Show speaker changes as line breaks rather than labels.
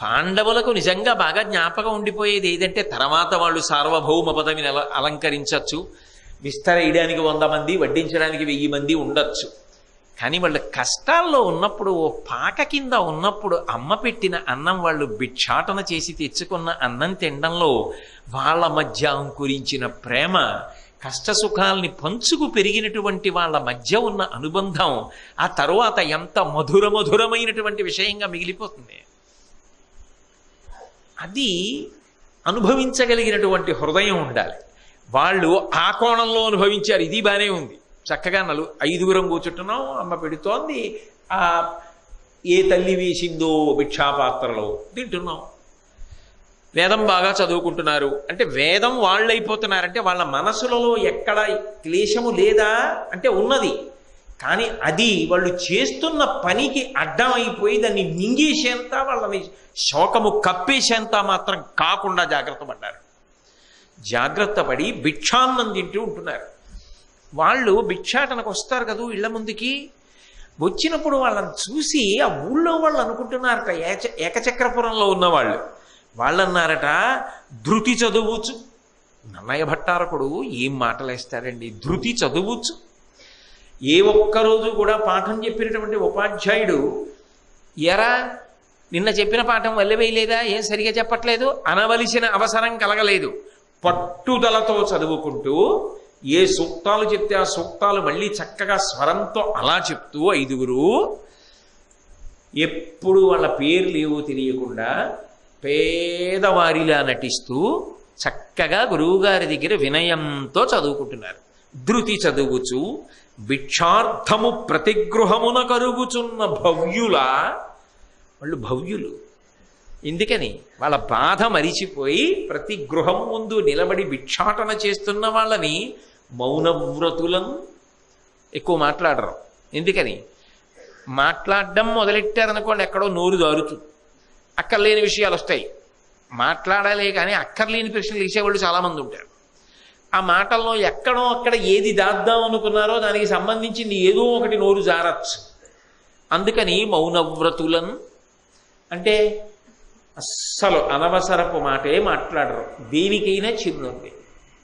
పాండవులకు నిజంగా బాగా జ్ఞాపకం ఉండిపోయేది ఏదంటే తర్వాత వాళ్ళు సార్వభౌమ పదవిని అలంకరించవచ్చు, విస్తరేయడానికి 100 మంది, వడ్డించడానికి 1000 మంది ఉండొచ్చు. కానీ వాళ్ళు కష్టాల్లో ఉన్నప్పుడు, ఓ పాక కింద ఉన్నప్పుడు అమ్మ పెట్టిన అన్నం వాళ్ళు భిక్షాటన చేసి తెచ్చుకున్న అన్నం తినడంలో వాళ్ళ మధ్య అంకురించిన ప్రేమ, కష్టసుఖాల్ని పంచుకు పెరిగినటువంటి వాళ్ళ మధ్య ఉన్న అనుబంధం ఆ తరువాత ఎంత మధురమైనటువంటి విషయంగా మిగిలిపోతుంది. అది అనుభవించగలిగినటువంటి హృదయం ఉండాలి. వాళ్ళు ఆ కోణంలో అనుభవించారు. ఇది బానే ఉంది, చక్కగా 5గురం కూర్చుంటున్నాం, అమ్మ పెడుతోంది, ఏ తల్లి వేసిందో భిక్షాపాత్రలో తింటున్నాం. వేదం బాగా చదువుకుంటున్నారు అంటే వేదం వాళ్ళైపోతున్నారంటే వాళ్ళ మనసులలో ఎక్కడ క్లేశము లేదా అంటే ఉన్నది. కానీ అది వాళ్ళు చేస్తున్న పనికి అడ్డమైపోయి దాన్ని మింగేసేంత, వాళ్ళని శోకము కప్పేసేంత మాత్రం కాకుండా జాగ్రత్త పడ్డారు. జాగ్రత్త పడి భిక్షాన్నం తింటూ ఉంటున్నారు. వాళ్ళు భిక్షాటనకు వస్తారు కదా ఇళ్ల ముందుకి. వచ్చినప్పుడు వాళ్ళని చూసి ఆ ఊళ్ళో వాళ్ళు అనుకుంటున్నారట, ఏకచక్రపురంలో ఉన్నవాళ్ళు వాళ్ళన్నారట, ధృతి చదువుచు. నన్నయ్య భట్టారకుడు ఏం మాటలేస్తారండి, ధృతి చదువుచు. ఏ ఒక్కరోజు కూడా పాఠం చెప్పినటువంటి ఉపాధ్యాయుడు ఎరా నిన్న చెప్పిన పాఠం వల్లెవేయలేదా, ఏం సరిగా చెప్పట్లేదు అనవలసిన అవసరం కలగలేదు. పట్టుదలతో చదువుకుంటూ ఏ సూక్తాలు చెప్తే ఆ సూక్తాలు మళ్ళీ చక్కగా స్వరంతో అలా చెప్తూ 5గురు ఎప్పుడు వాళ్ళ పేర్లు ఏవో తెలియకుండా పేదవారిలా నటిస్తూ చక్కగా గురువుగారి దగ్గర వినయంతో చదువుకుంటున్నారు. ధృతి చదువుచు భిక్షార్థము ప్రతిగృహమున కరుగుచున్న భవ్యుల. వాళ్ళు భవ్యులు. ఎందుకని వాళ్ళ బాధ మరిచిపోయి ప్రతి గృహం ముందు నిలబడి భిక్షాటన చేస్తున్న వాళ్ళని మౌనవ్రతులను ఎక్కువ మాట్లాడరు. ఎందుకని మాట్లాడడం మొదలెట్టారనుకోండి ఎక్కడో నోరు జారుతుంది, అక్కర్లేని విషయాలు వస్తాయి. మాట్లాడాలే కానీ అక్కర్లేని ప్రశ్నలు వేసేవాళ్ళు చాలామంది ఉంటారు. ఆ మాటల్లో ఎక్కడో అక్కడ ఏది దాద్దాం అనుకున్నారో దానికి సంబంధించింది ఏదో ఒకటి నోరు జారచ్చు. అందుకని మౌనవ్రతులను అంటే అస్సలు అనవసరపు మాటే మాట్లాడరు, దేనికైనా చిరునవ్వే.